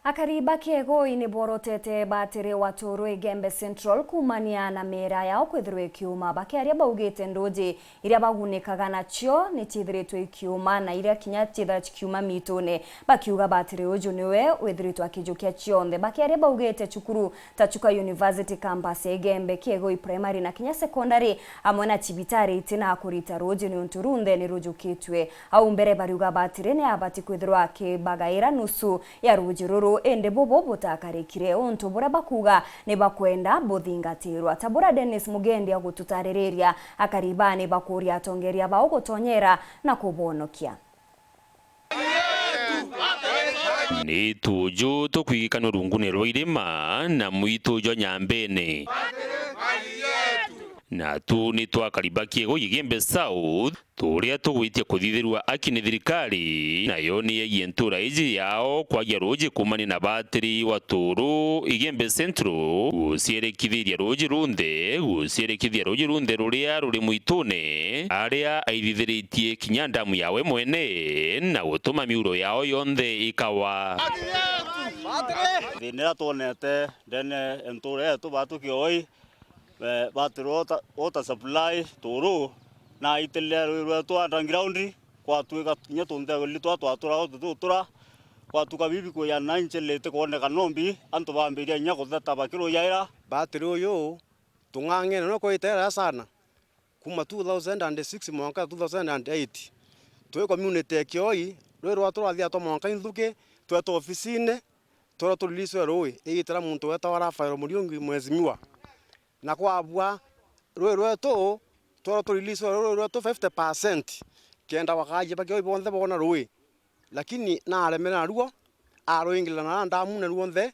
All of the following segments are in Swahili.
Akariba kiego ini borotete batire watoro Igembe Central kumania na mera yao kwithirwe ikiuma bakiaria baugite ndoji iria bagunikaga nacio ni tithiritwe ikiuma na iria kinya tithira kiuma mitune bakiuga batire uju niwe withiritwe akijukia cionthe bakiaria baugite cukuru tachuka University campus Igembe kiego primary na kinya secondary amwe na cibitari itina kurita roji ni unturunde ni rujukitwe au mbere bariuga batire ni abati kwithirwa akibagaira nusu ya roji ruru ende bobo butakarikire onto bura bakuga ne bakwenda bothingatirwa tabura Dennis Mugendi agututarireria akaribane bakuria atongeria bao gutonyera na kubonokia ni tuju tukwikana rungune rwirima na mwitujo nyambene na tu ni twakariba kiego Igembe South turia tugwitie kuthithirwa akini thirikari nayo ni yentura iji yao kwagia roji kumani na batiri waturu Igembe Central gusierekithiria roji runthe ruria ruri muitune aria aithithiritie kinya ndamu yawe mwene na gutuma miuro yao yonthe ikawa thina tuonete ndene entura yetu batukioi batiro ota supply turu na itele rwetu underground kwa tuika nya tunde litu atura kwa tuka bibi ko ya nanchelete kuone kanombi antu bambiria nya kuthata bakiro yaira batiri uyu tung'ang'ene no koitera sana kuma 2006 mwaka 2008 twe community kioi rwerwa turathia to mwaka inthuke tweto ofisine tora tuliliswe roi igitira muntu weta wara fairo muriungi mwezimiwa na kwabwa rwetu tora tuliliswe rwetu 50% kenda wakaje bakio bonthe bona roi lakini na aremera ruo aroingila na ndamu na ruonthe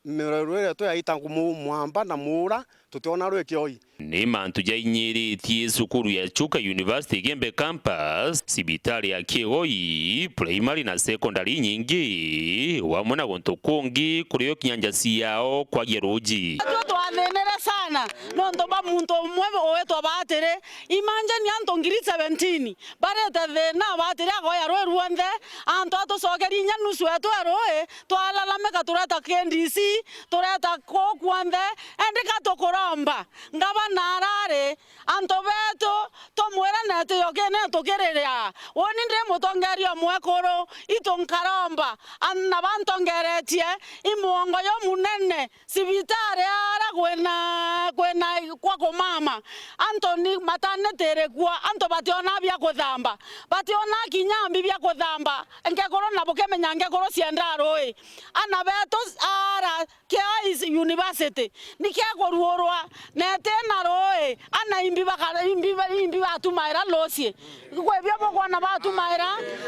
rwetu yaita mwamba na mura tutiona rwe kioi ni mantu jainyiritie cukuru ya Chuka University Igembe campus sibitari ya Kiegoi primary na secondary nyingi wamwe na gonto kungi kurio kinyanja ciao kwa geroji twanenera sana no ndomba muntu umwe owetwa batire imanja ni anto ngiri 17 barete thina batire agoya rwe ruonthe anto atucokeri nya nusu etu eroe twalalameka tureta KNDC tureta kokwanthe endika tukuromba ngaba narare anto beto tomwera nete yogene tukiriria woni ndire mutongerio mwekoro itonkaromba anna bantongeretie imuongo yo munene sibitare ara kwena kwa komama Antoni matane tere kwa anto bationa bya kuthamba bationa kinyambi bya kuthamba ngekoro na bukemenya ngekoro ciendaroi ana beto ara KIS University nikegorurwa nete na roe ana imbi batumaira losie kwebya bokwana batumaira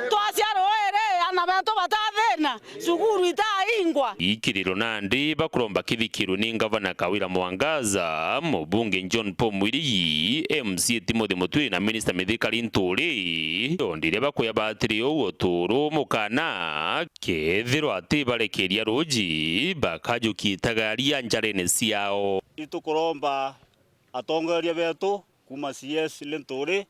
twacia roere ana beto batathena sukuru itaingwa ikiriro nandi bakuromba kithikiro ni gavana Kawira Mwangaza mubunge John Paul Mwirigi MC Timothy Muturi na minister Mithika Linturi ondire bakuya batiri uwo turu mukana kethiro ati barekeria roji bakajukitagaria njarene ciao itukuromba atongeria betu kuma CS Linturi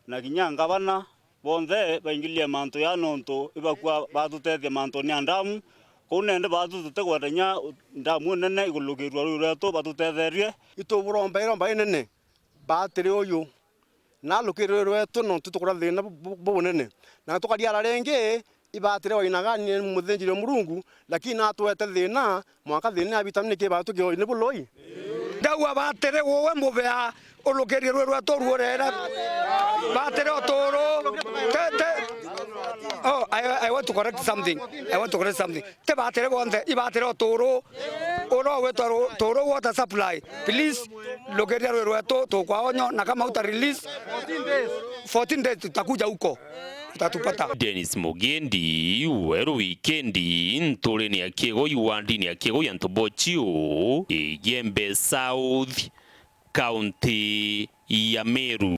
na kinya gavana bonthe baingilie manto ya nonto ibakwa batutethia manto ni andamu kunende batutete gwatanya ndamu nene igulugirwa rwetu batutetherie ituburomba iromba inene batiri uyu na lukirwe rwetu no tutukura thina bunene na tukariara renge ibatire wainagani muthenjire Murungu lakini atwete thina mwaka thina vitamini ke batu kyo ni buloi ndawa batire wowe mubea ulukirie rwetu ruorera batire otoro tete. Oh, I want to correct something. Te batire gonte, ibatire otoro. Oro wetoro toro water supply. Please lokeria rwetu to kwa onyo na kama uta release 14 days tutakuja huko. Tutatupata. Dennis Mugendi weru weekendi ntore ni Kiegoi wandi ni Kiegoi Antobochio Igembe South County ya Meru.